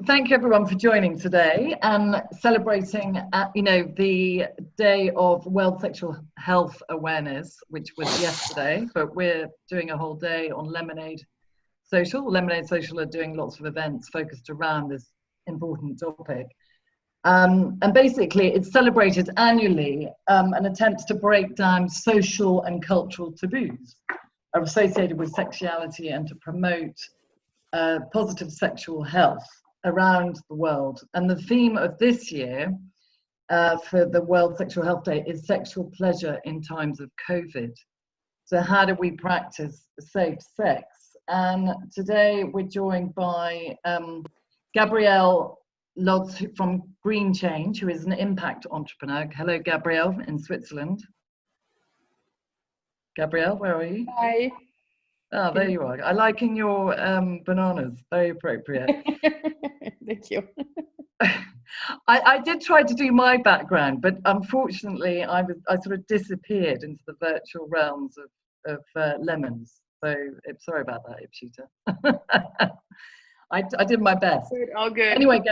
thank you everyone for joining today and celebrating, the Day of World Sexual Health Awareness, which was yesterday, but we're doing a whole day on Lemonade Social. Lemonade Social are doing lots of events focused around this important topic. And basically, it's celebrated annually, an attempt to break down social and cultural taboos associated with sexuality and to promote positive sexual health around the world. And the theme of this year for the World Sexual Health Day is sexual pleasure in times of COVID. So how do we practice safe sex? And today we're joined by Gabrielle Lotz from Green Change, who is an impact entrepreneur. Hello, Gabrielle, in Switzerland. Gabrielle, where are you? Hi. Oh, there you are. I liking your bananas. Very appropriate. Thank you. I did try to do my background, but unfortunately, I sort of disappeared into the virtual realms of lemons. So sorry about that, Ipshita. I did my best. All good. Anyway,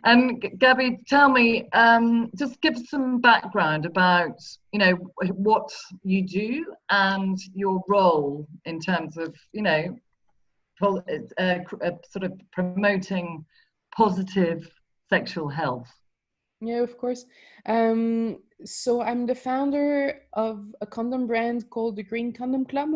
and Gabby, tell me, just give some background about, what you do and your role in terms of, sort of promoting positive sexual health. Yeah, of course. So I'm the founder of a condom brand called the Green Condom Club.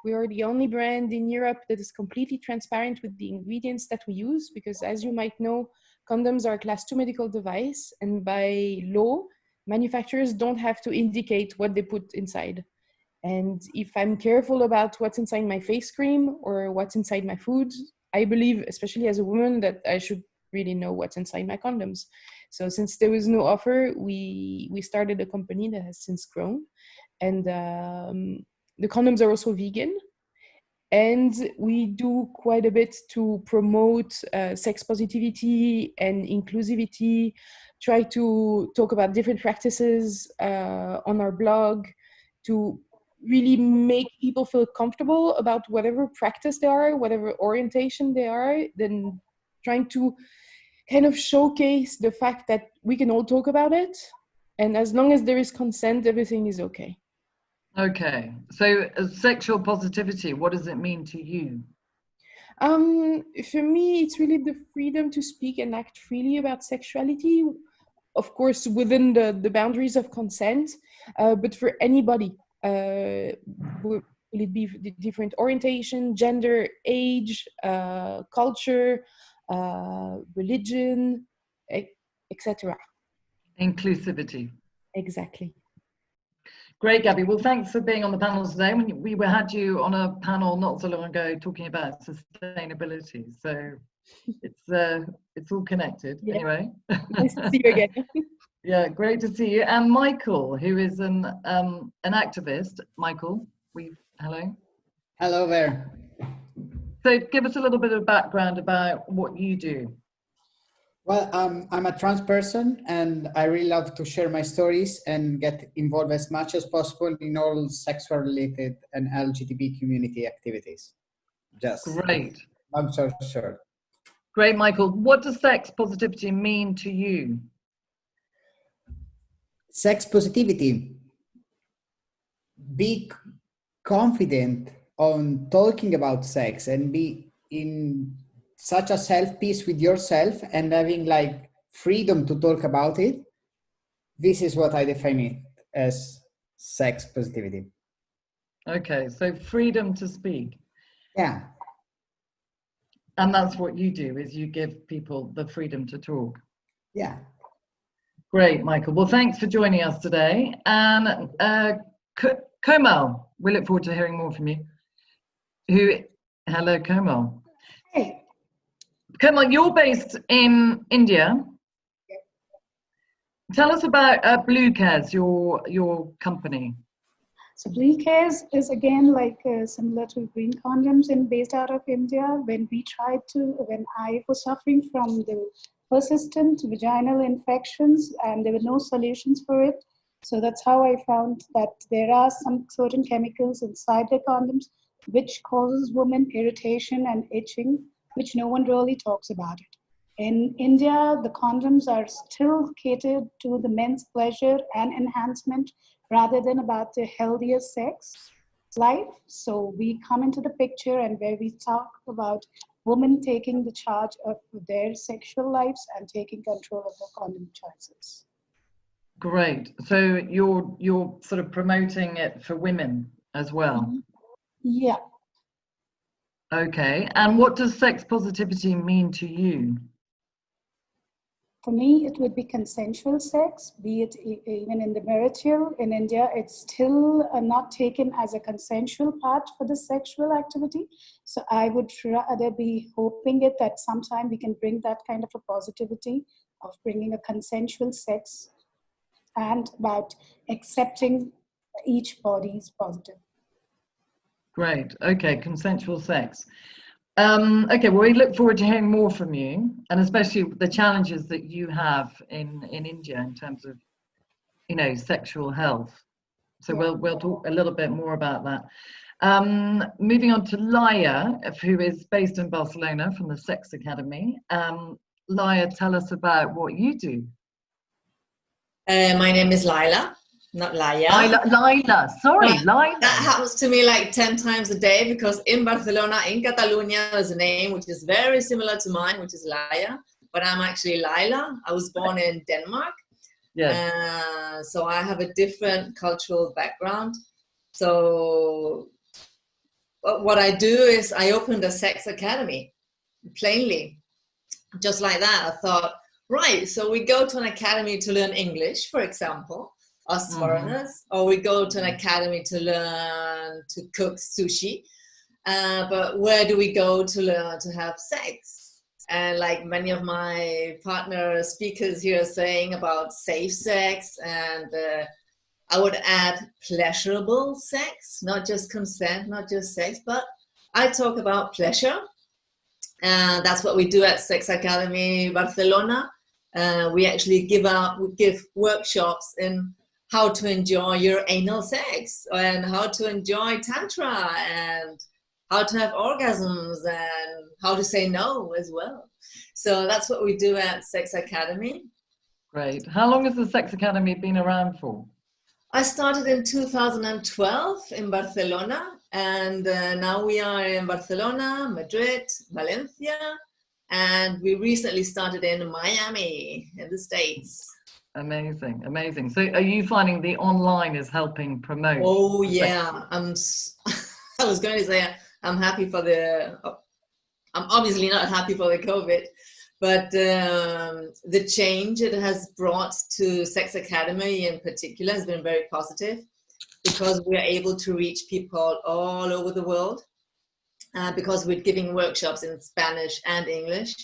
We are the only brand in Europe that is completely transparent with the ingredients that we use, because as you might know, condoms are a Class 2 medical device, and by law, manufacturers don't have to indicate what they put inside. And if I'm careful about what's inside my face cream or what's inside my food, I believe, especially as a woman, that I should really know what's inside my condoms. So since there was no offer, we started a company that has since grown. And the condoms are also vegan. And we do quite a bit to promote sex positivity and inclusivity, try to talk about different practices on our blog to really make people feel comfortable about whatever practice they are, whatever orientation they are, then trying to kind of showcase the fact that we can all talk about it. And as long as there is consent, everything is okay. Okay, so sexual positivity, what does it mean to you? For me, it's really the freedom to speak and act freely about sexuality, of course, within the boundaries of consent, but for anybody, will it be the different orientation, gender, age, culture, religion, etc. Inclusivity. Exactly. Great, Gabby. Well, thanks for being on the panel today. We had you on a panel not so long ago talking about sustainability. So it's all connected. Yeah. Anyway. Nice to see you again. Yeah, great to see you. And Michael, who is an activist. Michael, hello. Hello there. So give us a little bit of background about what you do. Well, I'm a trans person, and I really love to share my stories and get involved as much as possible in all sexual-related and LGBT community activities. Just great. I'm so sure. Great, Michael. What does sex positivity mean to you? Sex positivity. Be confident on talking about sex and be in such a self-peace with yourself and having like freedom to talk about it. This is what I define it as sex positivity. Okay, so freedom to speak. Yeah. And that's what you do, is you give people the freedom to talk. Yeah. Great, Michael. Well, thanks for joining us today. And Komal, we look forward to hearing more from you. Hello, Komal. Hey. Komal, you're based in India. Yep. Tell us about Blue Cares, your company. So Blue Cares is again like similar to Green Condoms and based out of India. When I was suffering from the persistent vaginal infections and there were no solutions for it. So that's how I found that there are some certain chemicals inside the condoms which causes women irritation and itching, which no one really talks about it. In India, the condoms are still catered to the men's pleasure and enhancement rather than about the healthier sex life. So we come into the picture and where we talk about women taking the charge of their sexual lives and taking control of their condom choices. Great. So you're sort of promoting it for women as well. Yeah. Okay. And what does sex positivity mean to you? For me, it would be consensual sex, be it even in the marital. In India, it's still not taken as a consensual part for the sexual activity. So I would rather be hoping it that sometime we can bring that kind of a positivity of bringing a consensual sex and about accepting each body's positive. Great. Okay. Consensual sex. Okay, well, we look forward to hearing more from you, and especially the challenges that you have in India in terms of, you know, sexual health. So Yeah. we'll talk a little bit more about that. Moving on to Laia, who is based in Barcelona from the Sex Academy. Laia, tell us about what you do. My name is Laila, not Laia. Laila, sorry, Laila. That happens to me like 10 times a day because in Barcelona, in Catalonia, there's a name which is very similar to mine, which is Laia, but I'm actually Laila. I was born in Denmark. Yes. So I have a different cultural background. So what I do is I opened a sex academy, plainly, just like that. I thought, right, so we go to an academy to learn English, for example, us foreigners, or we go to an academy to learn to cook sushi. But where do we go to learn to have sex? And like many of my partner speakers here are saying about safe sex, and I would add pleasurable sex, not just consent, not just sex, but I talk about pleasure. That's what we do at Sex Academy Barcelona. We actually give workshops in how to enjoy your anal sex and how to enjoy tantra and how to have orgasms and how to say no as well. So that's what we do at Sex Academy. Great. How long has the Sex Academy been around for? I started in 2012 in Barcelona, and now we are in Barcelona, Madrid, Valencia, and we recently started in Miami in the States. Amazing, amazing. So are you finding the online is helping promote? Oh yeah, I was going to say I'm happy for I'm obviously not happy for the COVID, but the change it has brought to Sex Academy in particular has been very positive because we are able to reach people all over the world. Because we're giving workshops in Spanish and English,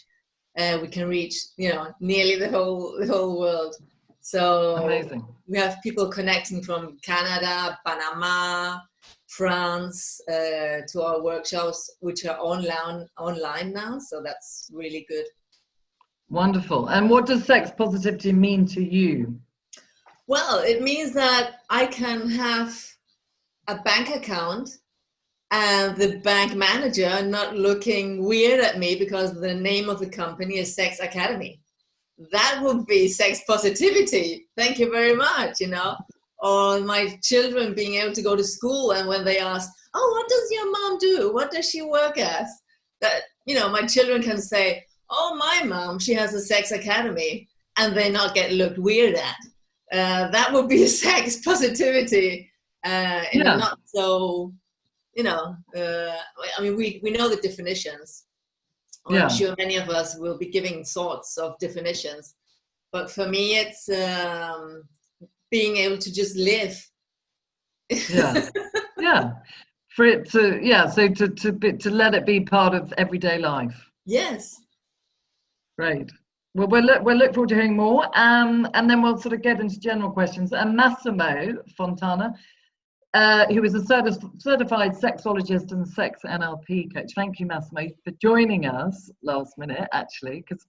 we can reach, nearly the whole world. So amazing. We have people connecting from Canada, Panama, France to our workshops, which are online now. So that's really good. Wonderful. And what does sex positivity mean to you? Well, it means that I can have a bank account and the bank manager not looking weird at me because the name of the company is Sex Academy. That would be sex positivity. Thank you very much, Or my children being able to go to school and when they ask, oh, what does your mom do? What does she work as? That, my children can say, oh, my mom, she has a Sex Academy, and they not get looked weird at. That would be sex positivity in a not so... we know the definitions. I'm sure many of us will be giving sorts of definitions. But for me, it's being able to just live. Yeah. For it to, so to let it be part of everyday life. Yes. Great. Well, we'll look forward to hearing more. And then we'll sort of get into general questions. And Massimo Fontana, who is a certified sexologist and sex NLP coach. Thank you, Massimo, for joining us last minute, actually, because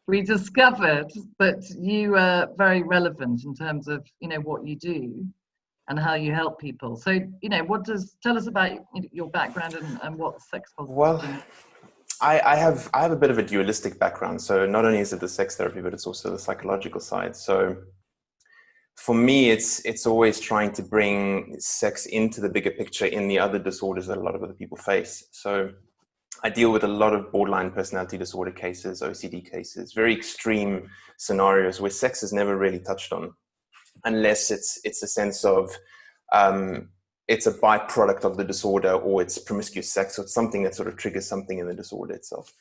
we discovered that you are very relevant in terms of, what you do. and how you help people. So, you know, tell us about your background and what sex positive do. I have a bit of a dualistic background. So not only is it the sex therapy, but it's also the psychological side. So for me, it's always trying to bring sex into the bigger picture in the other disorders that a lot of other people face. So I deal with a lot of borderline personality disorder cases, OCD cases, very extreme scenarios where sex is never really touched on, unless it's a sense of it's a byproduct of the disorder, or it's promiscuous sex, or it's something that sort of triggers something in the disorder itself.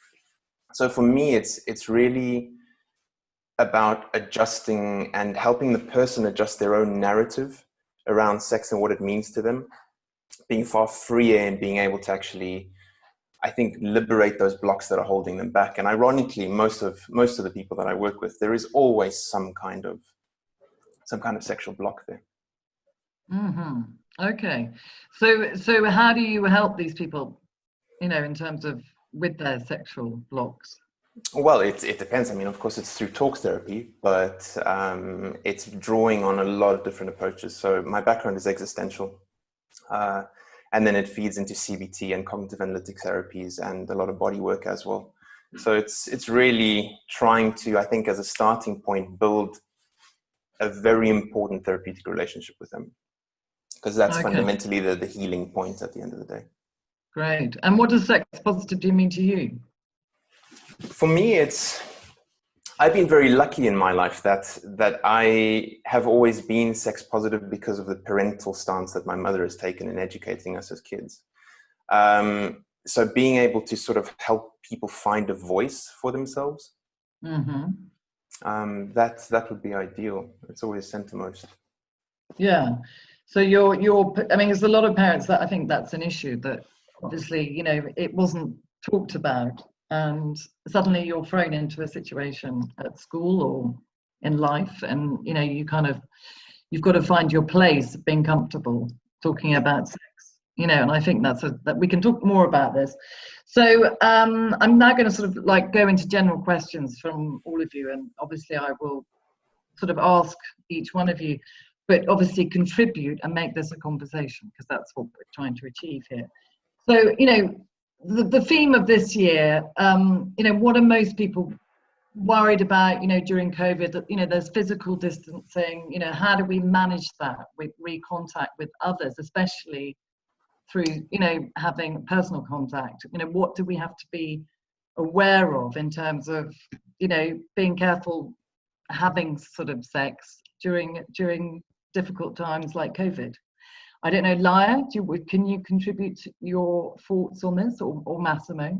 So for me, it's really about adjusting and helping the person adjust their own narrative around sex and what it means to them, being far freer and being able to actually, I think, liberate those blocks that are holding them back. And ironically, most of the people that I work with, there is always some kind of sexual block there. Mm-hmm. Okay. So how do you help these people, you know, in terms of with their sexual blocks? Well, it depends. I mean, of course, it's through talk therapy, but it's drawing on a lot of different approaches. So my background is existential, and then it feeds into CBT and cognitive analytic therapies and a lot of body work as well. So it's really trying to, I think, as a starting point, build a very important therapeutic relationship with them, because that's fundamentally the healing point at the end of the day. Great. And what does sex positive mean to you? For me, I've been very lucky in my life that I have always been sex positive because of the parental stance that my mother has taken in educating us as kids. So being able to sort of help people find a voice for themselves, that would be ideal. It's always centermost. Yeah. So I mean, there's a lot of parents that I think that's an issue, that obviously, you know, it wasn't talked about, and suddenly you're thrown into a situation at school or in life, and you know, you've got to find your place being comfortable talking about sex, you know. And I think that we can talk more about this. So I'm now going to sort of like go into general questions from all of you, and obviously I will sort of ask each one of you, but obviously contribute and make this a conversation, because that's what we're trying to achieve here. So, you know, the theme of this year, you know, what are most people worried about, you know, during COVID? That, you know, there's physical distancing, you know, how do we manage that with recontact with others, especially through, you know, having personal contact? You know, what do we have to be aware of in terms of, you know, being careful having sort of sex during difficult times like COVID? I don't know, Laia, can you contribute your thoughts on this, or Massimo?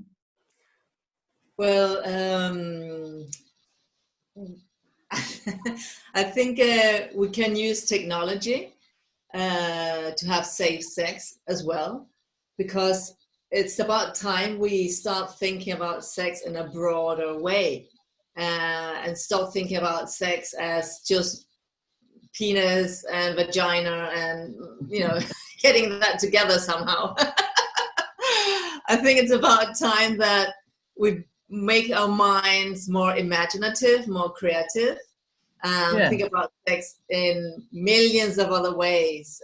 Well, I think we can use technology to have safe sex as well, because it's about time we start thinking about sex in a broader way, and stop thinking about sex as just penis and vagina and, you know, getting that together somehow. I think it's about time that we make our minds more imaginative, more creative, and think about sex in millions of other ways.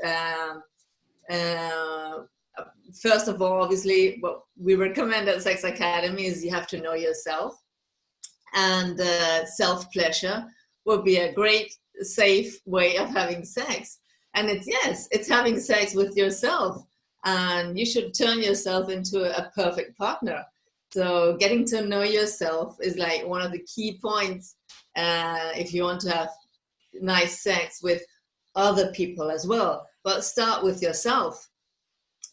First of all, obviously, what we recommend at Sex Academy is you have to know yourself, and self-pleasure would be a great safe way of having sex. And it's having sex with yourself, and you should turn yourself into a perfect partner. So getting to know yourself is like one of the key points if you want to have nice sex with other people as well, but start with yourself.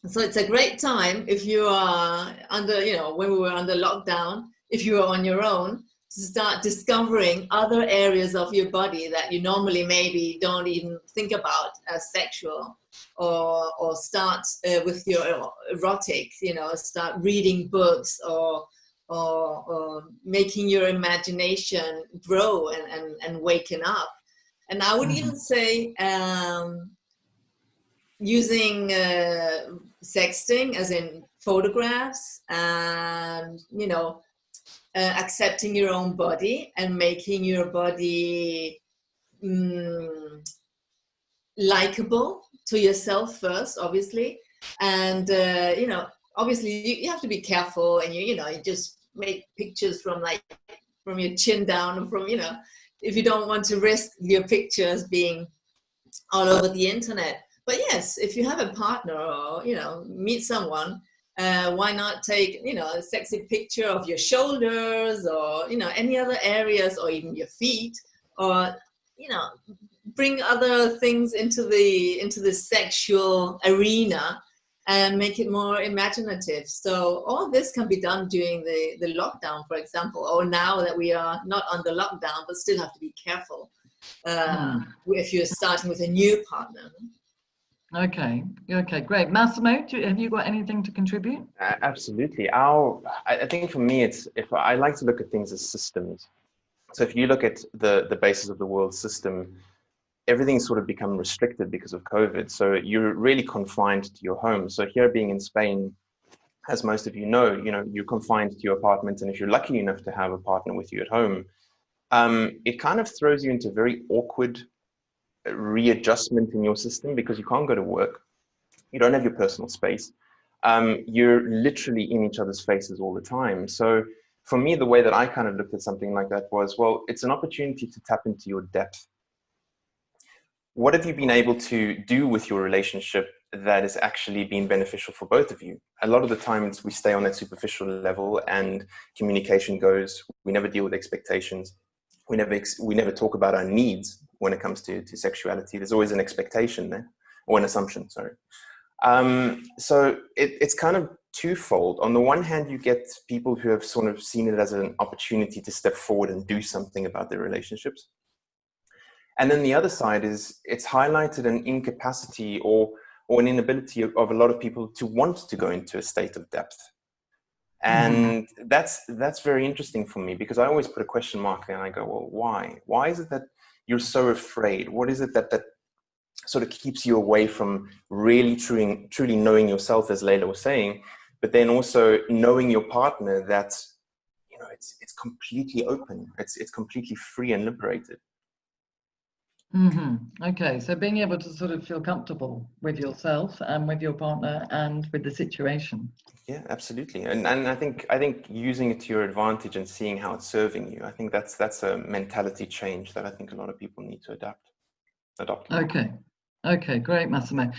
So it's a great time if you are under, you know, when we were under lockdown, if you are on your own, to start discovering other areas of your body that you normally maybe don't even think about as sexual, or start with your erotic, you know, start reading books, or making your imagination grow and waken up. And I would even say using sexting, as in photographs, and, you know, accepting your own body and making your body likable to yourself first, obviously. And, you know, obviously you have to be careful, and you know, you just make pictures from your chin down, or from, you know, if you don't want to risk your pictures being all over the internet. But yes, if you have a partner, or, you know, meet someone, why not take, you know, a sexy picture of your shoulders, or, you know, any other areas, or even your feet, or, you know, bring other things into the sexual arena and make it more imaginative. So all this can be done during the lockdown, for example, or now that we are not under lockdown, but still have to be careful if you're starting with a new partner. Okay, great. Massimo, have you got anything to contribute? Absolutely. I think for me, if I like to look at things as systems. So if you look at the basis of the world system, everything's sort of become restricted because of COVID. So you're really confined to your home. So here, being in Spain, as most of you know, you're confined to your apartment. And if you're lucky enough to have a partner with you at home, it kind of throws you into very awkward readjustment in your system, because you can't go to work. You don't have your personal space. You're literally in each other's faces all the time. So for me, the way that I kind of looked at something like that was, well, it's an opportunity to tap into your depth. What have you been able to do with your relationship that has actually been beneficial for both of you? A lot of the times we stay on that superficial level, and communication goes, we never deal with expectations. We never talk about our needs when it comes to sexuality. There's always an expectation there, or an assumption, sorry. So it's kind of twofold. On the one hand, you get people who have sort of seen it as an opportunity to step forward and do something about their relationships. And then the other side is, it's highlighted an incapacity or an inability of a lot of people to want to go into a state of depth. And that's very interesting for me, because I always put a question mark there, and I go, well, why? Why is it that you're so afraid? What is it that sort of keeps you away from really truly knowing yourself, as Leila was saying, but then also knowing your partner, that, you know, it's completely open, it's completely free and liberated. Okay, so being able to sort of feel comfortable with yourself and with your partner and with the situation. Yeah, absolutely. And I think using it to your advantage and seeing how it's serving you, I think that's a mentality change that I think a lot of people need to adopt. Okay, great, Massimo.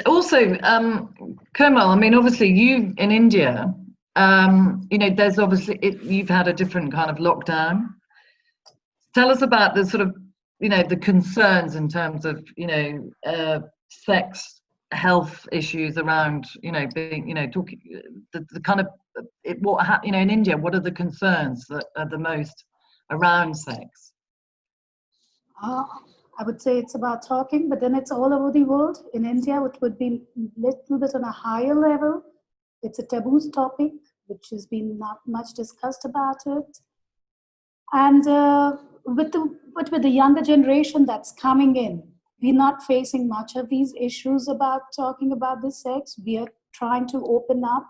Also, Komal, I mean, obviously you in India, you know, there's obviously, you've had a different kind of lockdown. Tell us about the sort of, you know, the concerns in terms of, you know, sex health issues around, you know, being, you know, talking, the kind of, you know, in India, what are the concerns that are the most around sex? I would say it's about talking, but then it's all over the world. In India, it would be a little bit on a higher level. It's a taboo topic, which has been not much discussed about it. And with the younger generation that's coming in, we're not facing much of these issues about talking about the sex. We are trying to open up,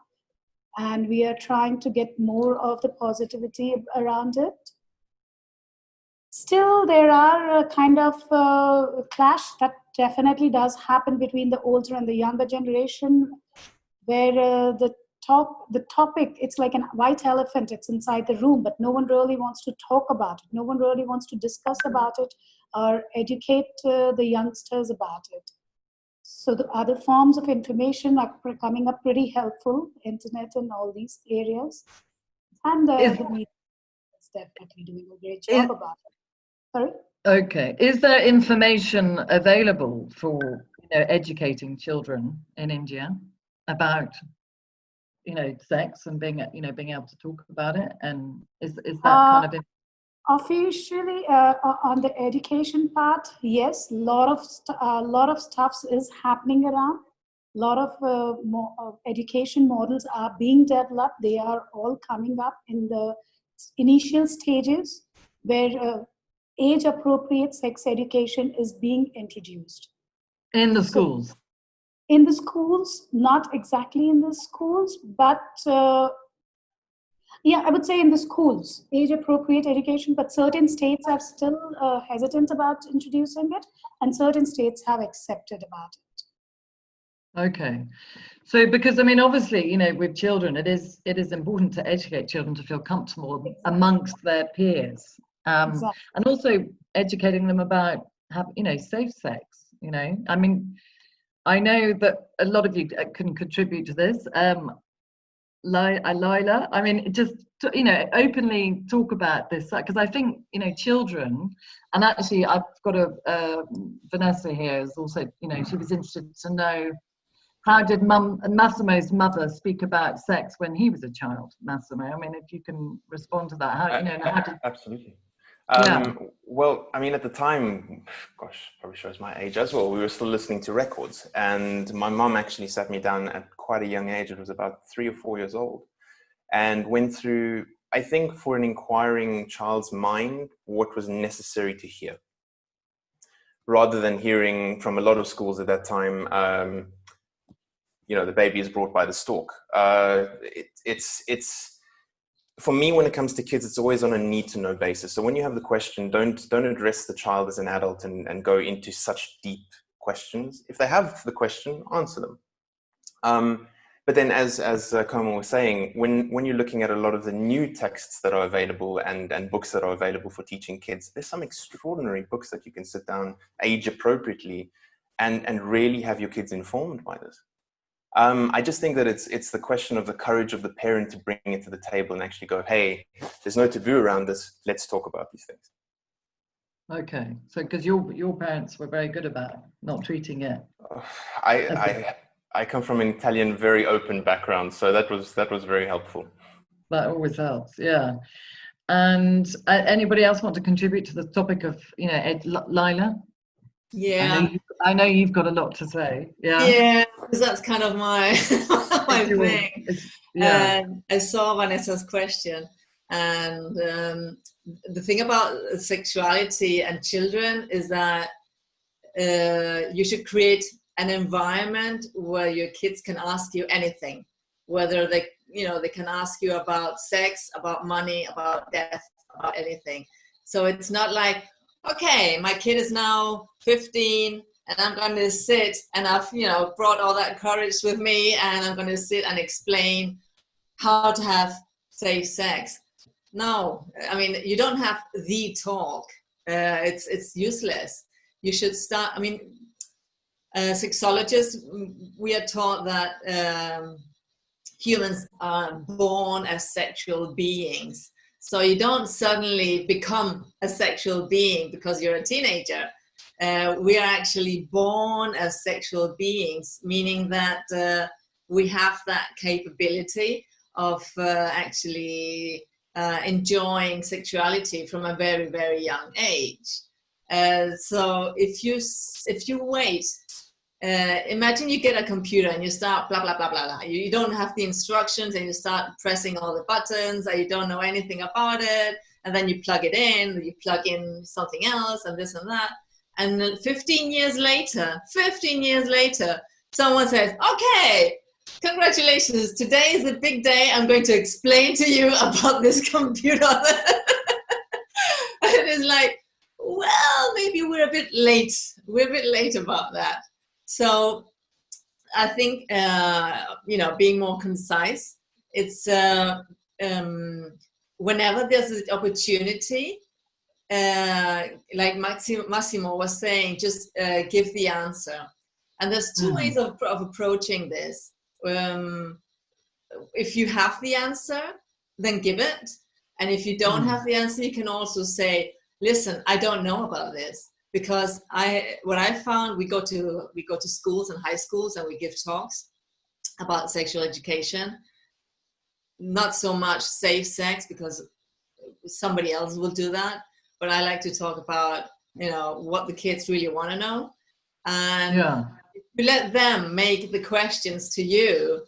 and we are trying to get more of the positivity around it. Still, there are a kind of clash that definitely does happen between the older and the younger generation, where the topic, it's like a white elephant, it's inside the room, but no one really wants to talk about it. No one really wants to discuss about it or educate the youngsters about it. So the other forms of information are coming up pretty helpful, internet and all these areas. And the media is definitely doing a great job about it. Sorry? Okay. Is there information available for, you know, educating children in India about, you know, sex and being able to talk about it? And is that kind of officially on the education part? Yes, a lot of stuff is happening around. A lot of education models are being developed. They are all coming up in the initial stages, where age-appropriate sex education is being introduced. In the schools? In the schools, not exactly in the schools, but Yeah, I would say in the schools, age-appropriate education, but certain states are still hesitant about introducing it, and certain states have accepted about it. Okay. So, because I mean, obviously, you know, with children, it is important to educate children to feel comfortable amongst their peers, Exactly. and also educating them about safe sex. You know, I mean, I know that a lot of you can contribute to this. Lila, I mean, just openly talk about this, because I think children, and actually I've got Vanessa here is also, she was interested to know, how did Massimo's mother speak about sex when he was a child, Massimo? I mean, if you can respond to that, how did... Absolutely. Yeah. Well, I mean, at the time, gosh, probably shows my age as well, we were still listening to records, and my mom actually sat me down at quite a young age. It was about 3 or 4 years old, and went through, I think, for an inquiring child's mind, what was necessary to hear, rather than hearing from a lot of schools at that time, the baby is brought by the stalk. It's for me, when it comes to kids, it's always on a need to know basis. So when you have the question, don't address the child as an adult and go into such deep questions. If they have the question, answer them. But then, as Komal was saying, when you're looking at a lot of the new texts that are available and books that are available for teaching kids, there's some extraordinary books that you can sit down age appropriately and really have your kids informed by this. I just think that it's the question of the courage of the parent to bring it to the table and actually go, hey, there's no taboo around this. Let's talk about these things. Okay, so because your parents were very good about not treating it. I come from an Italian, very open background, so that was very helpful. That always helps, yeah. And anybody else want to contribute to the topic of Lila? Yeah, I know you've got a lot to say. Yeah, because that's kind of my my thing. And I saw Vanessa's question, and the thing about sexuality and children is that you should create an environment where your kids can ask you anything, whether they can ask you about sex, about money, about death, about anything. So it's not like, okay, my kid is now 15 and I'm going to sit, and I've brought all that courage with me, and I'm going to sit and explain how to have safe sex. No, I mean, you don't have the talk. It's useless. You should start. I mean, sexologists, we are taught that humans are born as sexual beings. So you don't suddenly become a sexual being because you're a teenager. We are actually born as sexual beings, meaning that we have that capability of actually enjoying sexuality from a very, very young age. So if you wait, imagine you get a computer and you start blah, blah, blah, blah, blah. You don't have the instructions, and you start pressing all the buttons, and you don't know anything about it. And then you plug it in, you plug in something else and this and that. And then 15 years later, someone says, okay, congratulations, today is a big day. I'm going to explain to you about this computer. And it's like, well, maybe we're a bit late. We're a bit late about that. So I think, being more concise, it's whenever there's an opportunity, like Massimo was saying, just give the answer. And there's two ways of approaching this. If you have the answer, then give it. And if you don't have the answer, you can also say, listen, I don't know about this. Because what I found, we go to schools and high schools, and we give talks about sexual education. Not so much safe sex, because somebody else will do that. But I like to talk about what the kids really want to know, and if you let them make the questions to you,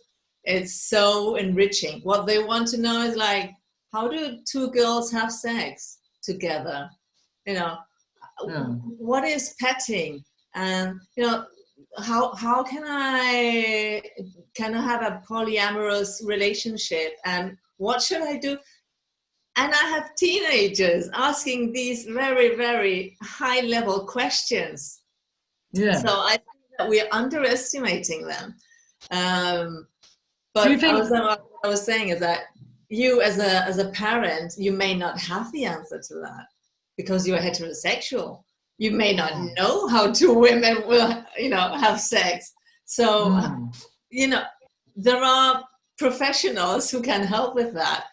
it's so enriching. What they want to know is like, how do two girls have sex together? What is petting? And how can I have a polyamorous relationship, and what should I do? And I have teenagers asking these very, very high level questions. Yeah. So I think that we're underestimating them. But Do you think, what I was saying is that you as a parent, you may not have the answer to that because you're heterosexual. You may not know how two women will, have sex. So, there are professionals who can help with that.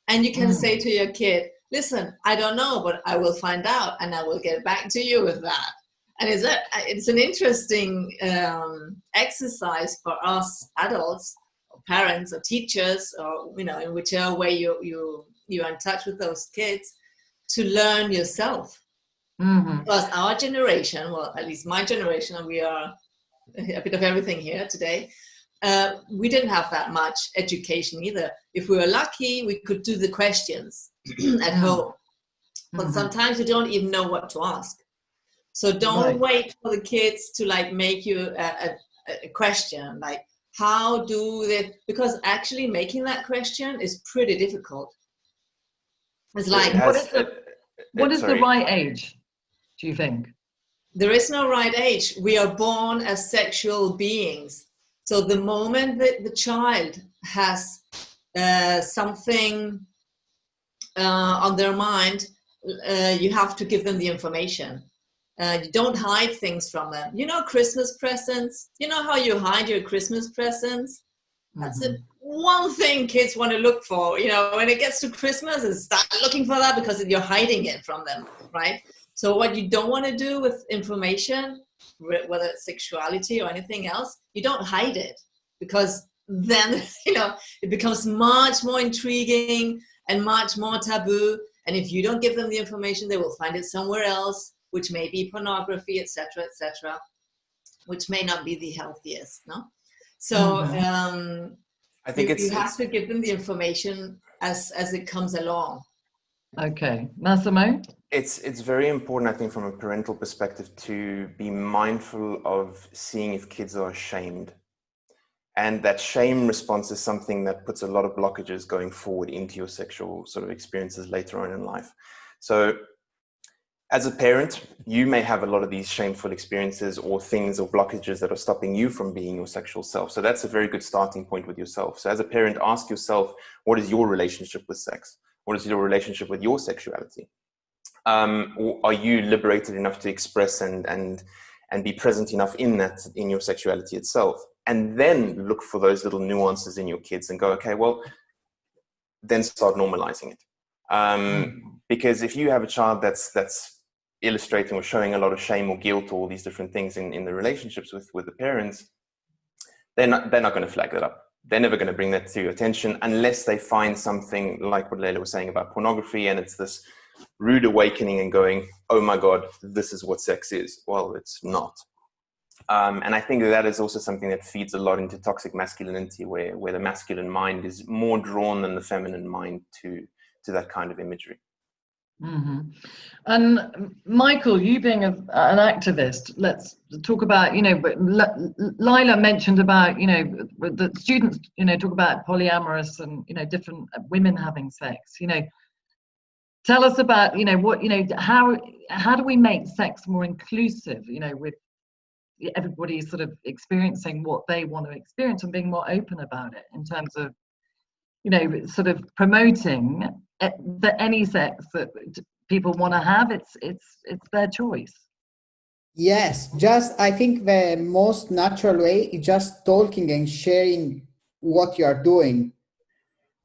And you can say to your kid, listen, I don't know, but I will find out and I will get back to you with that. And it's an interesting exercise for us adults, or parents, or teachers, or in whichever way you're in touch with those kids, to learn yourself. Because our generation, well, at least my generation, and we are a bit of everything here today, we didn't have that much education either. If we were lucky, we could do the questions at home. But sometimes you don't even know what to ask. So don't wait for the kids to make you a question, like how do they, because actually making that question is pretty difficult. It's like, what is the right age, do you think? There is no right age. We are born as sexual beings. So the moment that the child has something on their mind, you have to give them the information. You don't hide things from them. Christmas presents. You know how you hide your Christmas presents? That's the one thing kids want to look for. When it gets to Christmas, is start looking for that because you're hiding it from them, right? So what you don't want to do with information, whether it's sexuality or anything else, you don't hide it, because then, it becomes much more intriguing and much more taboo. And if you don't give them the information, they will find it somewhere else, which may be pornography, etc., which may not be the healthiest, no? So I think you have to give them the information as it comes along. Okay, Massimo? It's very important, I think, from a parental perspective, to be mindful of seeing if kids are ashamed. And that shame response is something that puts a lot of blockages going forward into your sexual sort of experiences later on in life. So as a parent, you may have a lot of these shameful experiences or things or blockages that are stopping you from being your sexual self. So that's a very good starting point with yourself. So as a parent, ask yourself, what is your relationship with sex? What is your relationship with your sexuality? Are you liberated enough to express and be present enough in your sexuality itself? And then look for those little nuances in your kids and go, okay, well, then start normalizing it. Because if you have a child that's illustrating or showing a lot of shame or guilt or all these different things in the relationships with the parents, they're not going to flag that up. They're never going to bring that to your attention unless they find something like what Leila was saying about pornography, and it's this rude awakening and going, oh my God, this is what sex is. Well, it's not. And I think that is also something that feeds a lot into toxic masculinity, where the masculine mind is more drawn than the feminine mind to that kind of imagery. And Michael, you being an activist, let's talk about, Leila mentioned about, the students, talk about polyamorous and, different women having sex, tell us about, how do we make sex more inclusive, with everybody sort of experiencing what they want to experience and being more open about it in terms of, sort of promoting that any sex that people want to have, it's their choice. Yes, just I think the most natural way is just talking and sharing what you are doing,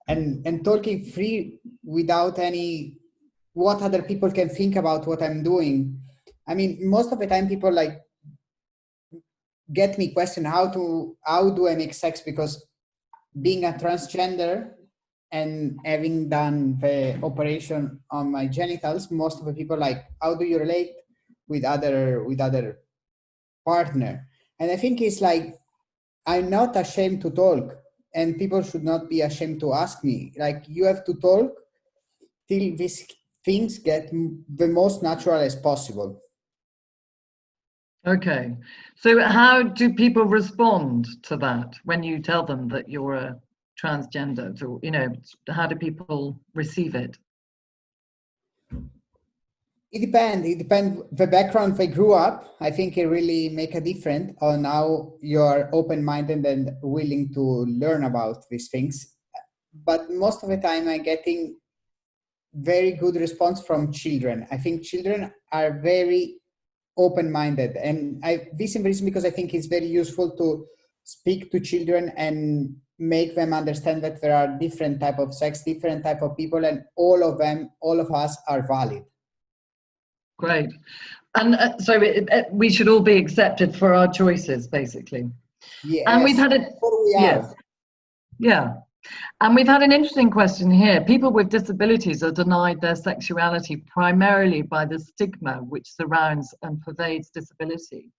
and talking free without any what other people can think about what I'm doing. I mean, most of the time people get me question how do I make sex, because being a transgender and having done the operation on my genitals, most of the people how do you relate with other partner? And I think it's I'm not ashamed to talk, and people should not be ashamed to ask me. You have to talk till these things get the most natural as possible. Okay. So how do people respond to that when you tell them that you're a transgender? So, you know, how do people receive it? It depends. It depends the background they grew up. I think it really make a difference on how you're open-minded and willing to learn about these things. But most of the time I'm getting very good response from children. I think children are very open-minded, and this is the reason because I think it's very useful to speak to children and make them understand that there are different type of sex, different type of people, and all of us are valid. Great. And so we should all be accepted for our choices, basically. Yes. And we've had yes. Yeah. And we've had an interesting question here. People with disabilities are denied their sexuality primarily by the stigma which surrounds and pervades disability.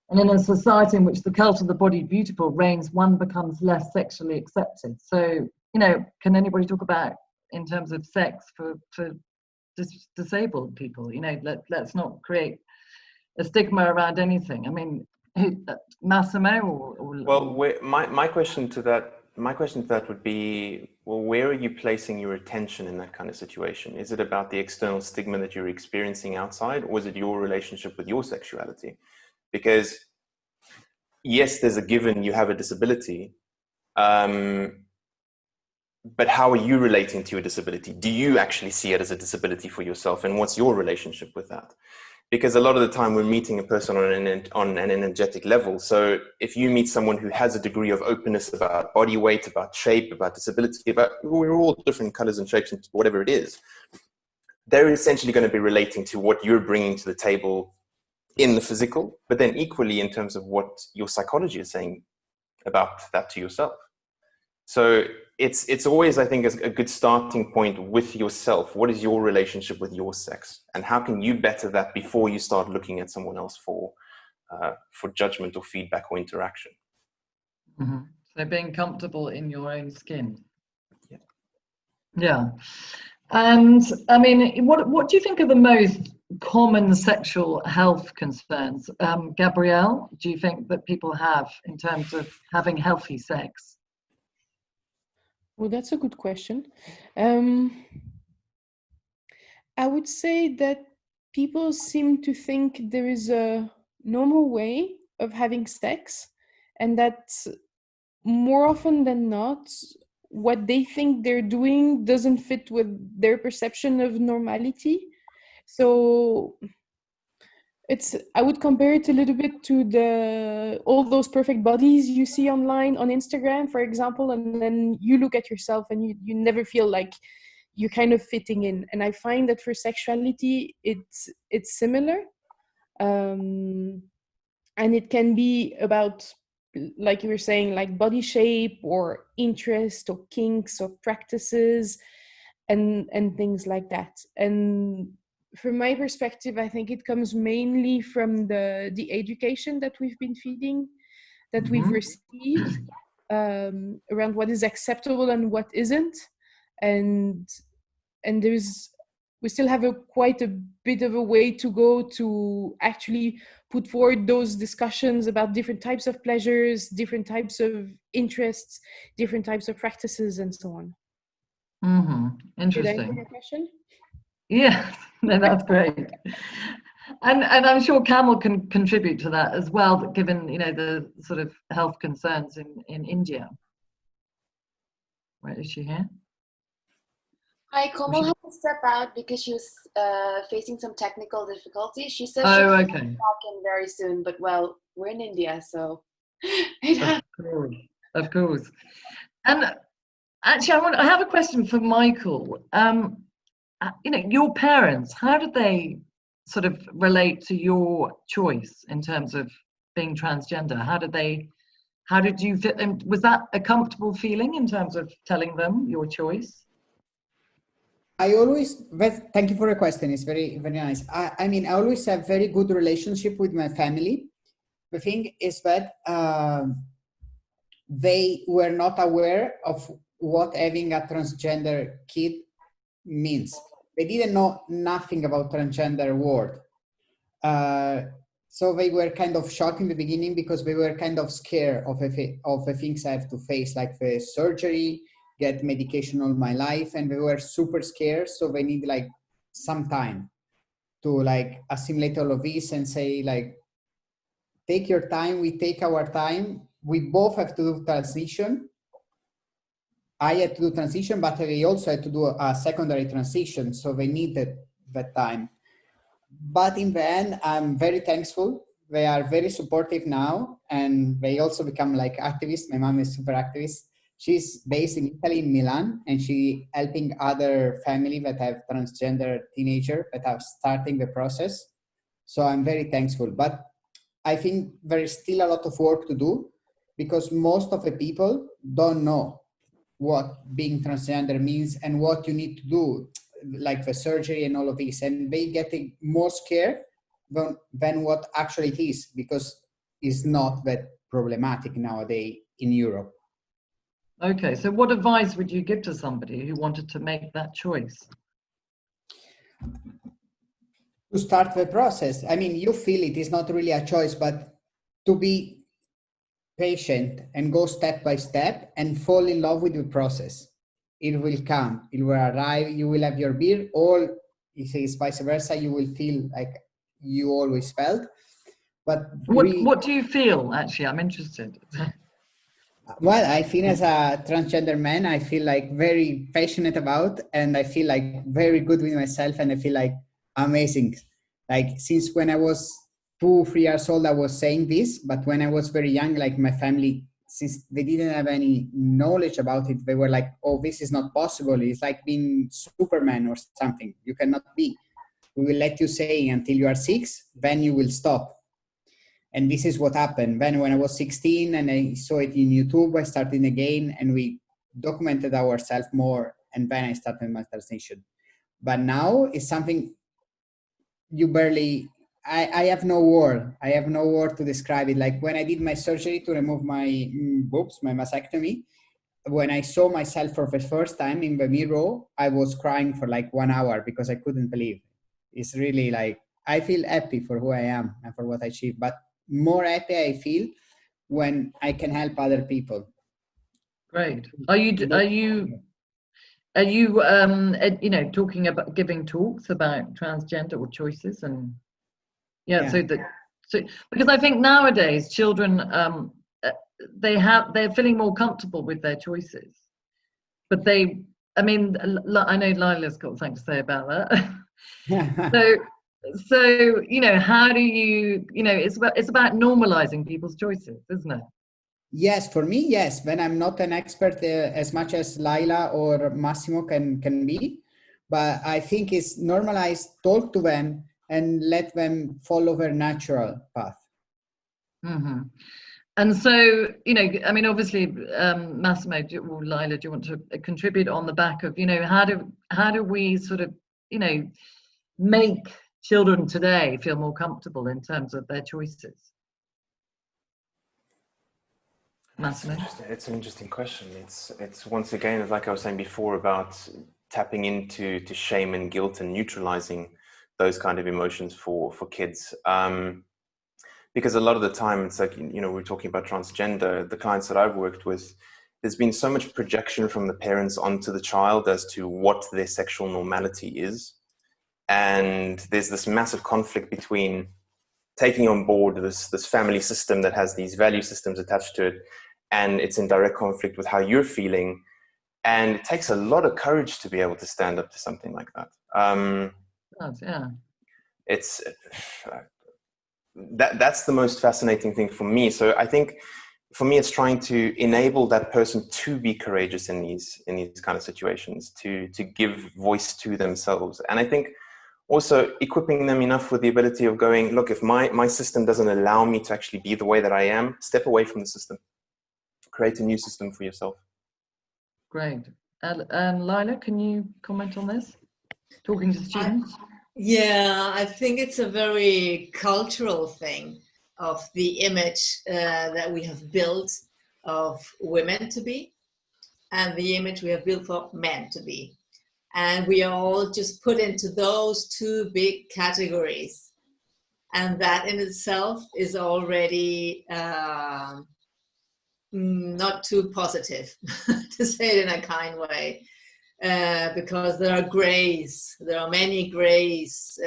And in a society in which the cult of the body beautiful reigns, one becomes less sexually accepted. So, you know, can anybody talk about in terms of sex for disabled people? You know, let's not create a stigma around anything. I mean, Massimo or well, my question to that would be, well, where are you placing your attention in that kind of situation? Is it about the external stigma that you're experiencing outside, or is it your relationship with your sexuality? Because yes, there's a given you have a disability, but how are you relating to your disability? Do you actually see it as a disability for yourself? And what's your relationship with that? Because a lot of the time we're meeting a person on an energetic level. So if you meet someone who has a degree of openness about body weight, about shape, about disability, we're all different colors and shapes and whatever it is, they're essentially going to be relating to what you're bringing to the table in the physical, but then equally in terms of what your psychology is saying about that to yourself. So it's always, I think, a good starting point with yourself. What is your relationship with your sex, and how can you better that before you start looking at someone else for judgment or feedback or interaction? Mm-hmm. So being comfortable in your own skin. Yeah. Yeah. And I mean, what do you think are the most common sexual health concerns, Gabrielle? Do you think that people have in terms of having healthy sex? Well, that's a good question. I would say that people seem to think there is a normal way of having sex, and that more often than not, what they think they're doing doesn't fit with their perception of normality. So I would compare it a little bit to all those perfect bodies you see online on Instagram, for example, and then you look at yourself and you never feel like you're kind of fitting in. And I find that for sexuality, it's similar. And it can be about, like you were saying, like body shape or interest or kinks or practices and things like that. And from my perspective, I think it comes mainly from the education that we've been feeding, that we've received around what is acceptable and what isn't. And we still have quite a bit of a way to go to actually put forward those discussions about different types of pleasures, different types of interests, different types of practices, and so on. Mm-hmm. Interesting. Did I answer your question? Yeah, no, that's great. And I'm sure Kamal can contribute to that as well, given, you know, the sort of health concerns in India. Where is she here? Hi, Komal had to step out because she was facing some technical difficulties. She says Oh, she'll okay. be back in very soon, but well, we're in India, so Of course. And actually, I have a question for Michael. You know, your parents, how did they sort of relate to your choice in terms of being transgender? How did you fit them? Was that a comfortable feeling in terms of telling them your choice? Thank you for the question. It's very, very nice. I mean, I always have very good relationship with my family. The thing is that they were not aware of what having a transgender kid means. They didn't know nothing about transgender world. So they were kind of shocked in the beginning because they were kind of scared of the things I have to face, like the surgery, get medication all my life, and they were super scared. So they need like some time to like assimilate all of this and say like, take your time, we take our time. We both have to do transition. I had to do transition, but they also had to do a secondary transition. So they needed that time. But in the end, I'm very thankful. They are very supportive now, and they also become like activists. My mom is super activist. She's based in Italy, in Milan, and she helping other family that have transgender teenager that are starting the process. So I'm very thankful. But I think there is still a lot of work to do because most of the people don't know what being transgender means and what you need to do, like the surgery and all of this, and they getting more scared than what actually it is, because it's not that problematic nowadays in Europe. Okay, so what advice would you give to somebody who wanted to make that choice? To start the process. I mean, you feel it is not really a choice, but to be patient and go step by step and fall in love with the process. It will come, it will arrive, you will have your beer, or if it's vice versa, you will feel like you always felt. But what do you feel, actually? I'm interested. Well, I feel as a transgender man, I feel like very passionate about, and I feel like very good with myself, and I feel like amazing. Like since when I was 2-3 years old, I was saying this, but when I was very young, like my family, since they didn't have any knowledge about it, they were like, oh, this is not possible. It's like being Superman or something. You cannot be. We will let you say until you are 6, then you will stop. And this is what happened. Then when I was 16 and I saw it in YouTube, I started again and we documented ourselves more. And then I started my transition. But now it's something you barely, I have no word. I have no word to describe it. Like when I did my surgery to remove my boobs, my mastectomy, when I saw myself for the first time in the mirror, I was crying for like 1 hour because I couldn't believe. It's really like, I feel happy for who I am and for what I achieved, but more happy I feel when I can help other people. Great. Are you you know, talking about giving talks about transgender or choices? And yeah. So because I think nowadays children they're feeling more comfortable with their choices, but I mean, I know Lila's got something to say about that. So you know, how do you know, it's about normalizing people's choices, isn't it? Yes, for me, yes. When I'm not an expert as much as Lila or Massimo can be, but I think it's normalized, talk to them and let them follow their natural path. Mm-hmm. And so, you know, I mean, obviously, Massimo or Lila, do you want to contribute on the back of, you know, how do we sort of, you know, make children today feel more comfortable in terms of their choices? Massimo? It's an interesting question. It's once again, like I was saying before, about tapping into shame and guilt and neutralizing those kind of emotions for kids. Because a lot of the time, it's like, you know, we're talking about transgender, the clients that I've worked with, there's been so much projection from the parents onto the child as to what their sexual normality is. And there's this massive conflict between taking on board this family system that has these value systems attached to it, and it's in direct conflict with how you're feeling. And it takes a lot of courage to be able to stand up to something like that. Yeah. It's that's the most fascinating thing for me. So I think for me, it's trying to enable that person to be courageous in these kind of situations, to give voice to themselves. And I think also equipping them enough with the ability of going, look, if my system doesn't allow me to actually be the way that I am, step away from the system. Create a new system for yourself. Great. And Lila, can you comment on this? Talking to students? Yeah, I think it's a very cultural thing of the image that we have built of women to be, and the image we have built for men to be. And we are all just put into those two big categories. And that in itself is already not too positive, to say it in a kind way, because there are many grays,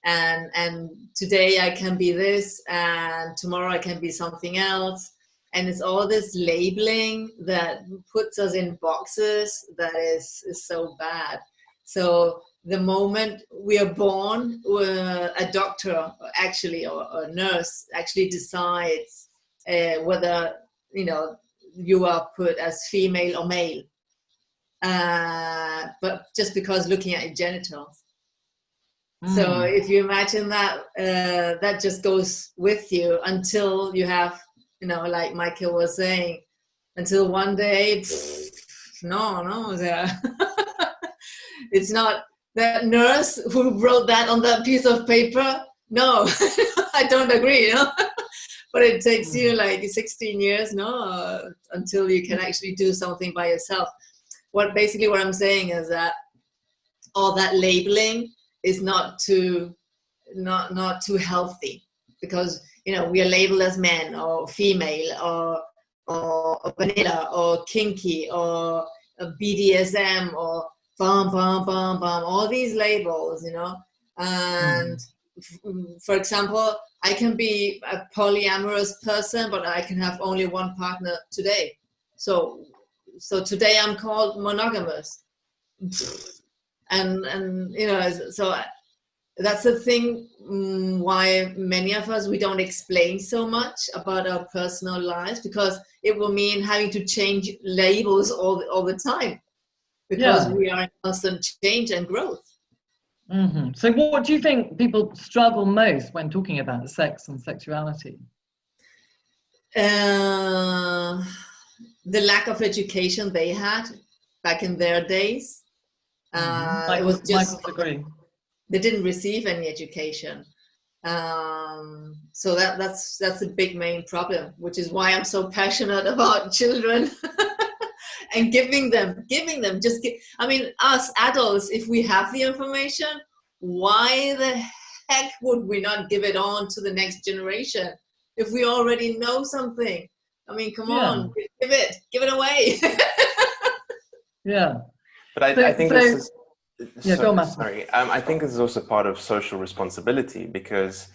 and today I can be this, and tomorrow I can be something else, and it's all this labeling that puts us in boxes that is so bad. So the moment we are born, a doctor actually, or a nurse actually decides whether, you know, you are put as female or male, but just because looking at your genitals. So if you imagine that, that just goes with you until you have, you know, like Michael was saying, until one day, it's not that nurse who wrote that on that piece of paper. No, I don't agree, you know? But it takes you like 16 years, until you can actually do something by yourself. What I'm saying is that all that labeling is not too healthy, because, you know, we are labeled as men or female or vanilla or kinky or BDSM or all these labels, you know. And for example, I can be a polyamorous person, but I can have only one partner today. So today I'm called monogamous. And you know, so that's the thing, why many of us, we don't explain so much about our personal lives, because it will mean having to change labels all the time, because we are in constant change and growth. So what do you think people struggle most when talking about sex and sexuality? The lack of education they had back in their days. It was just, they didn't receive any education. So that's a big main problem, which is why I'm so passionate about children and giving them I mean, us adults, if we have the information, why the heck would we not give it on to the next generation if we already know something? I mean, come on, give it away. But I think this is, go on, sorry. I think this is also part of social responsibility, because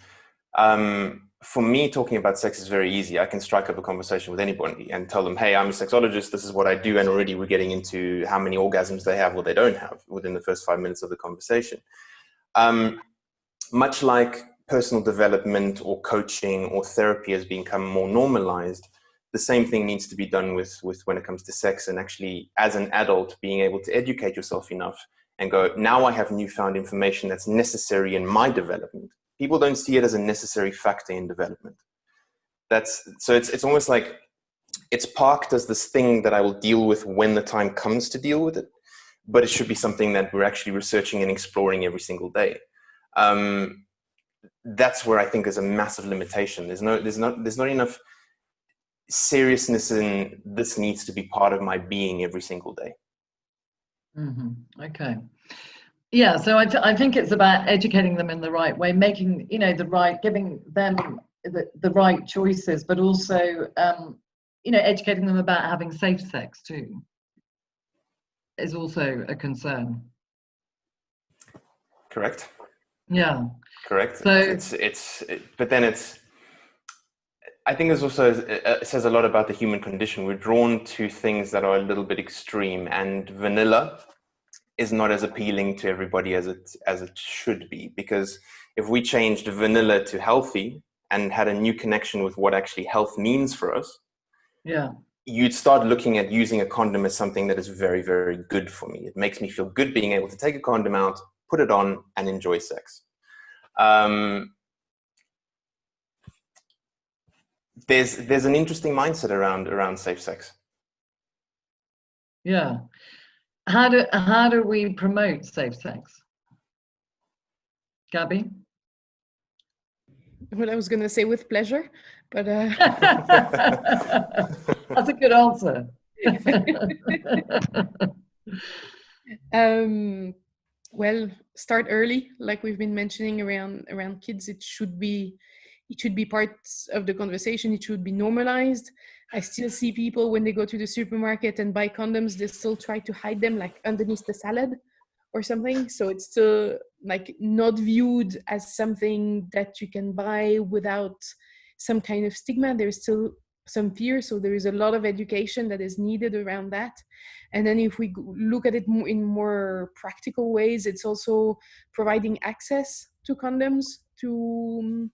for me, talking about sex is very easy. I can strike up a conversation with anybody and tell them, hey, I'm a sexologist, this is what I do, and already we're getting into how many orgasms they have or they don't have within the first 5 minutes of the conversation. Much like personal development or coaching or therapy has become more normalized, the same thing needs to be done with when it comes to sex, and actually as an adult being able to educate yourself enough and go, now I have newfound information that's necessary in my development. People don't see it as a necessary factor in development. So it's almost like it's parked as this thing that I will deal with when the time comes to deal with it, but it should be something that we're actually researching and exploring every single day. That's where I think is a massive limitation. There's not enough seriousness in this needs to be part of my being every single day. Okay. Yeah, so I think it's about educating them in the right way, making, you know, giving them the right choices, but also, you know, educating them about having safe sex too is also a concern. Correct. Yeah. Correct. So but then I think it says a lot about the human condition. We're drawn to things that are a little bit extreme, and vanilla is not as appealing to everybody as it should be, because if we changed vanilla to healthy and had a new connection with what actually health means for us, you'd start looking at using a condom as something that is very, very good for me. It makes me feel good being able to take a condom out, put it on, and enjoy sex. There's an interesting mindset around safe sex. Yeah. How do we promote safe sex? Gabby? Well, I was going to say with pleasure, but that's a good answer. Well, start early, like we've been mentioning around kids. It should be part of the conversation. It should be normalized. I still see people when they go to the supermarket and buy condoms, they still try to hide them like underneath the salad or something. So it's still like not viewed as something that you can buy without some kind of stigma. There's still some fear. So there is a lot of education that is needed around that. And then if we look at it in more practical ways, it's also providing access to condoms to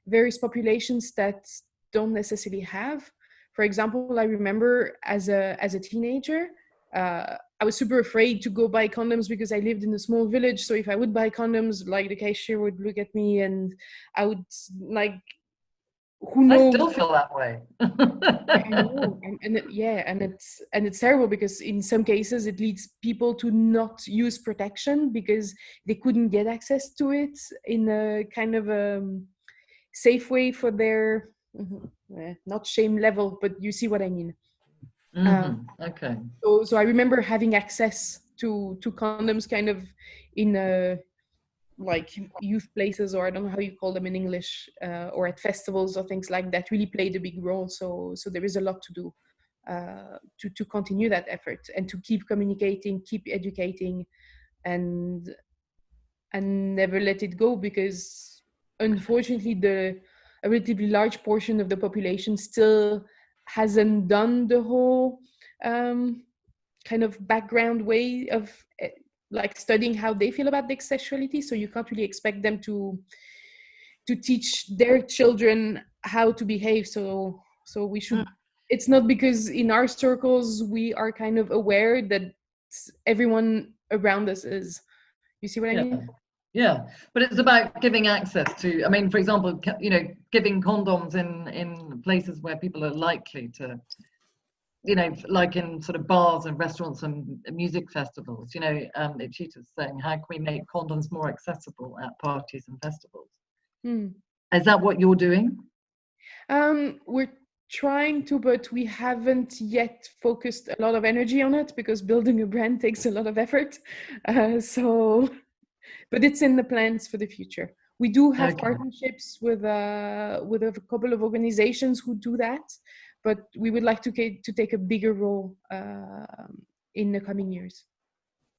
various populations that don't necessarily have. For example, I remember as a teenager, I was super afraid to go buy condoms because I lived in a small village. So if I would buy condoms, like the cashier would look at me and I would like, who knows? I still feel that way. I know, and it's terrible because in some cases it leads people to not use protection because they couldn't get access to it in a kind of safe way for their not shame level, but you see what I mean. Okay. So I remember having access to condoms kind of in like youth places, or I don't know how you call them in English, or at festivals or things like that, really played a big role. So there is a lot to do to continue that effort and to keep communicating, keep educating, and never let it go, because unfortunately a relatively large portion of the population still hasn't done the whole kind of background way of like studying how they feel about their sexuality. So you can't really expect them to teach their children how to behave. So we should, it's not because in our circles we are kind of aware that everyone around us is. You see what I mean? Yeah, but it's about giving access to, I mean, for example, you know, giving condoms in places where people are likely to, you know, like in sort of bars and restaurants and music festivals, you know, Ichita's saying, how can we make condoms more accessible at parties and festivals? Is that what you're doing? We're trying to, but we haven't yet focused a lot of energy on it because building a brand takes a lot of effort. But it's in the plans for the future. We do have partnerships with a couple of organizations who do that, but we would like to take a bigger role in the coming years.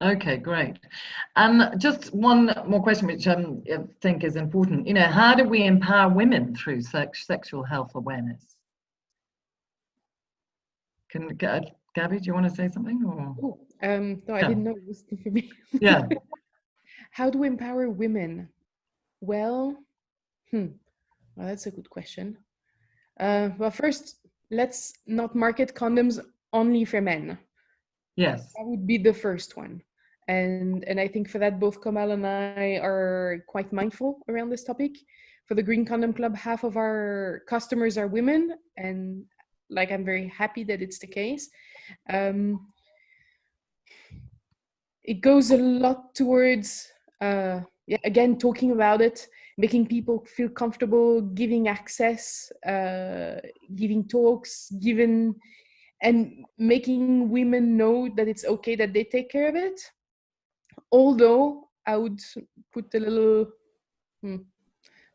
Okay, great. Just one more question, which I think is important. You know, how do we empower women through sexual health awareness? Gabby, do you want to say something? Or? No, I didn't know it was for me. Yeah. How do we empower women? Well, that's a good question. Well, first, let's not market condoms only for men. Yes. That would be the first one. And I think for that, both Kamal and I are quite mindful around this topic. For the Green Condom Club, half of our customers are women, and like I'm very happy that it's the case. It goes a lot towards, again, talking about it, making people feel comfortable, giving access, giving talks, and making women know that it's okay that they take care of it. Although I would put a little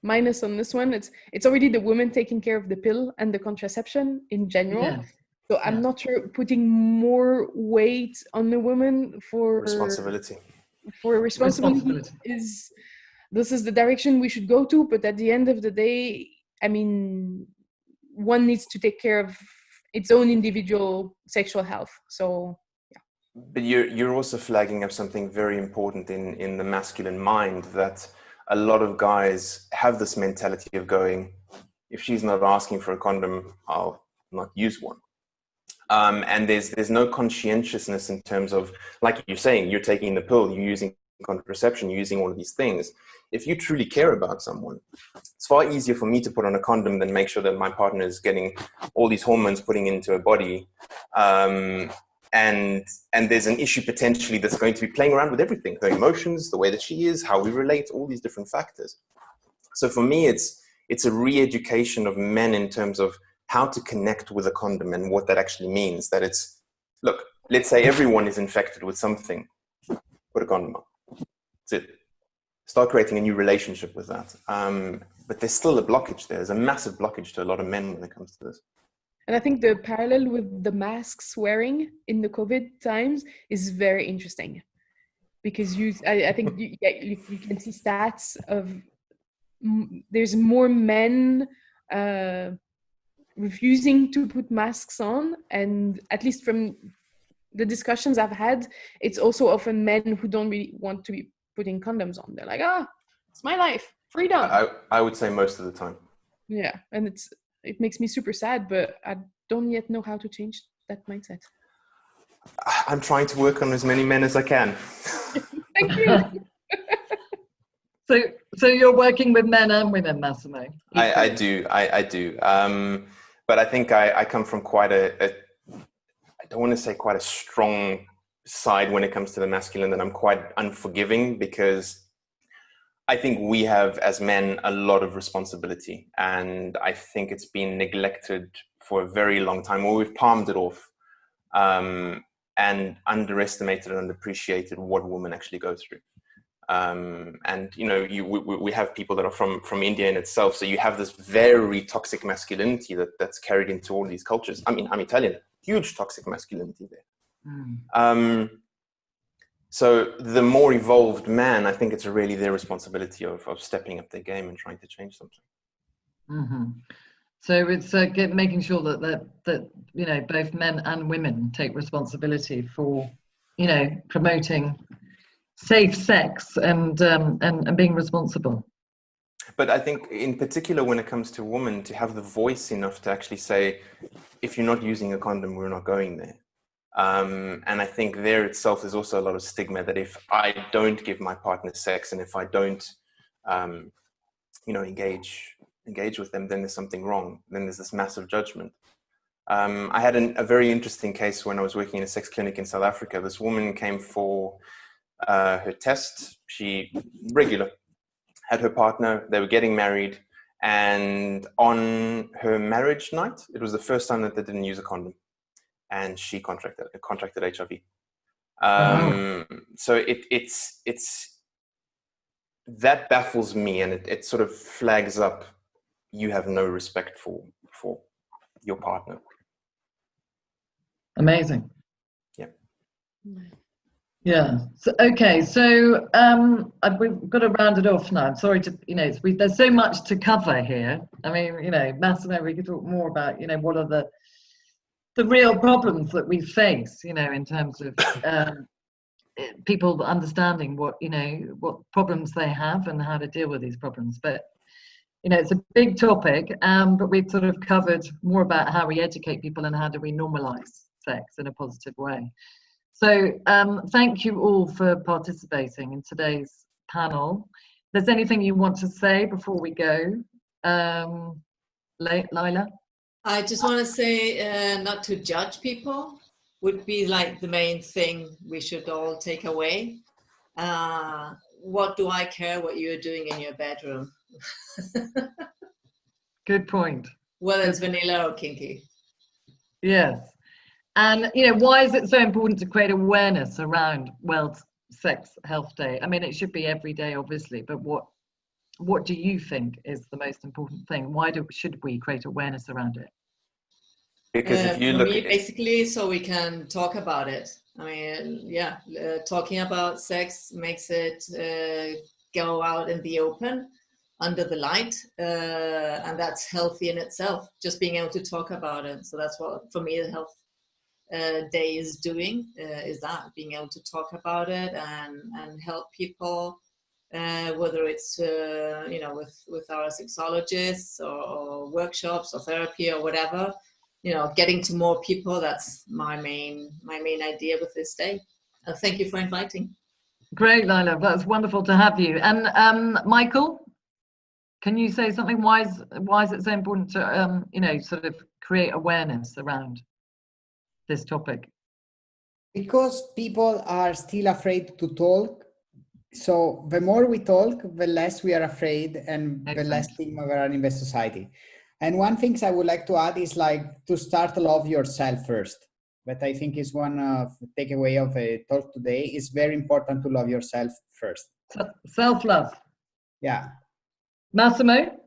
minus on this one. It's already the woman taking care of the pill and the contraception in general. Yes. So I'm not sure putting more weight on the woman for responsibility. This is the direction we should go to. But at the end of the day, I mean, one needs to take care of its own individual sexual health. So yeah. But you're also flagging up something very important in the masculine mind, that a lot of guys have this mentality of going, if she's not asking for a condom, I'll not use one. And there's no conscientiousness in terms of, like you're saying, you're taking the pill, you're using contraception, you're using all of these things. If you truly care about someone, it's far easier for me to put on a condom than make sure that my partner is getting all these hormones putting into her body. And there's an issue potentially that's going to be playing around with everything, her emotions, the way that she is, how we relate, all these different factors. So for me, it's a re-education of men in terms of how to connect with a condom and what that actually means. That it's, look, let's say everyone is infected with something, put a condom on. That's it. Start creating a new relationship with that. But there's still a blockage there. There's a massive blockage to a lot of men when it comes to this. And I think the parallel with the masks wearing in the COVID times is very interesting, because I think you can see stats of there's more men refusing to put masks on, and at least from the discussions I've had, it's also often men who don't really want to be putting condoms on. They're like, it's my life, freedom. I would say most of the time. Yeah, and it makes me super sad, but I don't yet know how to change that mindset. I'm trying to work on as many men as I can. Thank you. So you're working with men and women, Massimo? I do. But I think I come from quite I don't want to say quite a strong side when it comes to the masculine, that I'm quite unforgiving, because I think we have, as men, a lot of responsibility, and I think it's been neglected for a very long time, or we've palmed it off, and underestimated and underappreciated what women actually go through. And we have people that are from India in itself, so you have this very toxic masculinity that's carried into all these cultures. I mean, I'm Italian, huge toxic masculinity there. So the more evolved man, I think it's really their responsibility of stepping up their game and trying to change something. Mm-hmm. So it's making sure that both men and women take responsibility for promoting safe sex and being responsible. But I think in particular when it comes to women, to have the voice enough to actually say, if you're not using a condom, we're not going there. And I think there itself there's also a lot of stigma that if I don't give my partner sex, and if I don't engage with them, then there's something wrong. Then there's this massive judgment. I had a very interesting case when I was working in a sex clinic in South Africa. This woman came for her test. She had her partner, they were getting married, and on her marriage night, it was the first time that they didn't use a condom, and she contracted HIV. So it's that baffles me, and it sort of flags up, you have no respect for your partner. Amazing. Yeah. Yeah. So, okay. So we've got to round it off now. I'm sorry to, there's so much to cover here. I mean, Massimo, we could talk more about, what are the real problems that we face, in terms of people understanding what problems they have and how to deal with these problems. But, it's a big topic, but we've sort of covered more about how we educate people and how do we normalize sex in a positive way. So thank you all for participating in today's panel. If there's anything you want to say before we go, Lila? I just want to say not to judge people would be like the main thing we should all take away. What do I care what you're doing in your bedroom? Good point. Whether it's vanilla or kinky. Yes. And, why is it so important to create awareness around World Sex Health Day? I mean, it should be every day, obviously, but what do you think is the most important thing? Why should we create awareness around it? Because if you look at basically, so we can talk about it. I mean, talking about sex makes it go out in the open, under the light, and that's healthy in itself, just being able to talk about it. So that's what, for me, the Health Day is doing, is that, being able to talk about it and help people, whether it's with our sexologists or workshops or therapy or whatever, getting to more people. That's my main idea with this day. Thank you for inviting. Great, Lila, that's wonderful to have you. And Michael, can you say something? Why is it so important to sort of create awareness around this topic? Because people are still afraid to talk. So the more we talk, the less we are afraid, and the less stigma there are in the society. And one thing I would like to add is to start to love yourself first. But I think is one of the takeaway of the talk today. It's very important to love yourself first. Self-love. Yeah. Massimo?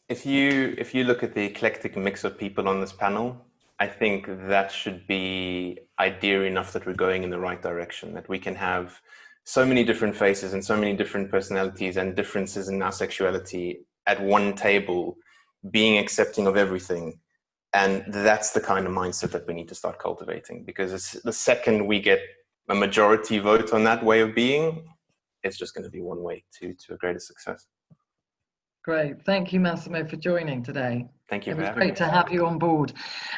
If you look at the eclectic mix of people on this panel, I think that should be idea enough that we're going in the right direction, that we can have so many different faces and so many different personalities and differences in our sexuality at one table, being accepting of everything. And that's the kind of mindset that we need to start cultivating, because it's the second we get a majority vote on that way of being, it's just going to be one way to a greater success. Great. Thank you, Massimo, for joining today. Thank you It for was having me. great to have you on board.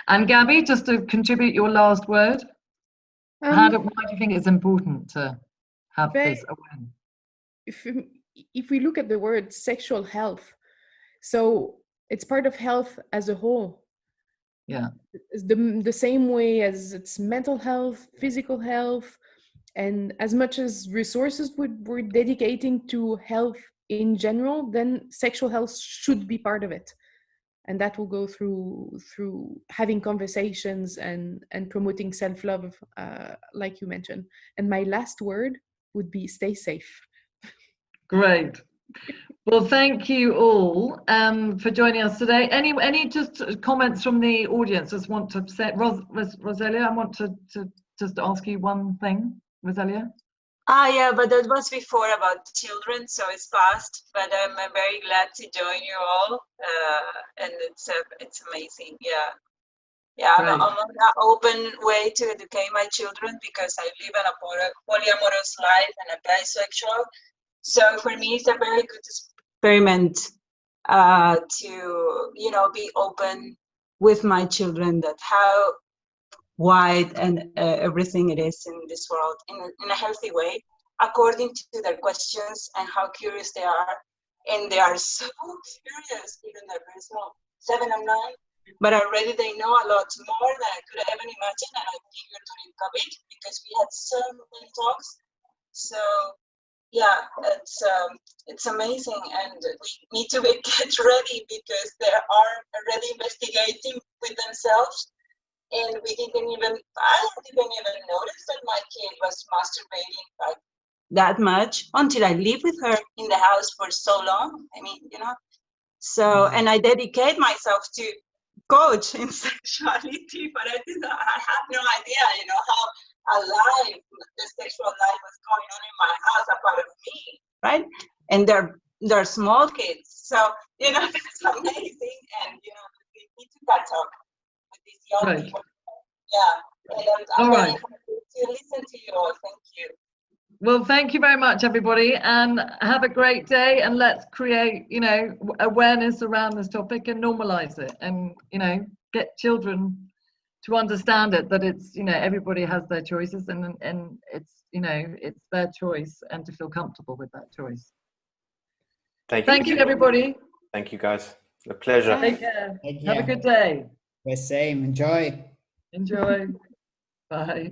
And Gabby, just to contribute your last word, why do you think it's important to have this awareness? If we look at the word sexual health, so it's part of health as a whole. Yeah. The same way as it's mental health, physical health, and as much as resources we're dedicating to health in general, then sexual health should be part of it. And that will go through having conversations and promoting self-love, like you mentioned. And my last word would be stay safe. Great. Well, thank you all for joining us today. Any just comments from the audience? Just want to say, Rosalia, I want to just ask you one thing, Rosalia. Yeah, but that was before about children, so it's past. But I'm very glad to join you all, and it's amazing. Yeah. I'm on an open way to educate my children because I live in a polyamorous life and a bisexual. So for me, it's a very good experiment to be open with my children that how wide and everything it is in this world in a healthy way, according to their questions and how curious they are. And they are so curious, even they're very small, 7 and 9, but already they know a lot more than I could ever imagine, and I'm eager to recover it because we had so many talks. So yeah, it's amazing, and we need to get ready because they are already investigating with themselves. And I didn't even notice that my kid was masturbating like that much until I lived with her in the house for so long. I mean, so, and I dedicate myself to coach in sexuality, but I had no idea, how alive the sexual life was going on in my house, a part of me, right? And they're small kids. So, it's amazing. And, we need to catch up with these young people. Yeah, and I'm very happy to listen to you all. Thank you. Well, thank you very much, everybody, and have a great day. And let's create, awareness around this topic and normalize it, and get children to understand it. That it's, everybody has their choices, and it's, it's their choice, and to feel comfortable with that choice. Thank you, everybody. Thank you, guys. A pleasure. Take care. Have a good day. The same. Enjoy. Enjoy. Bye.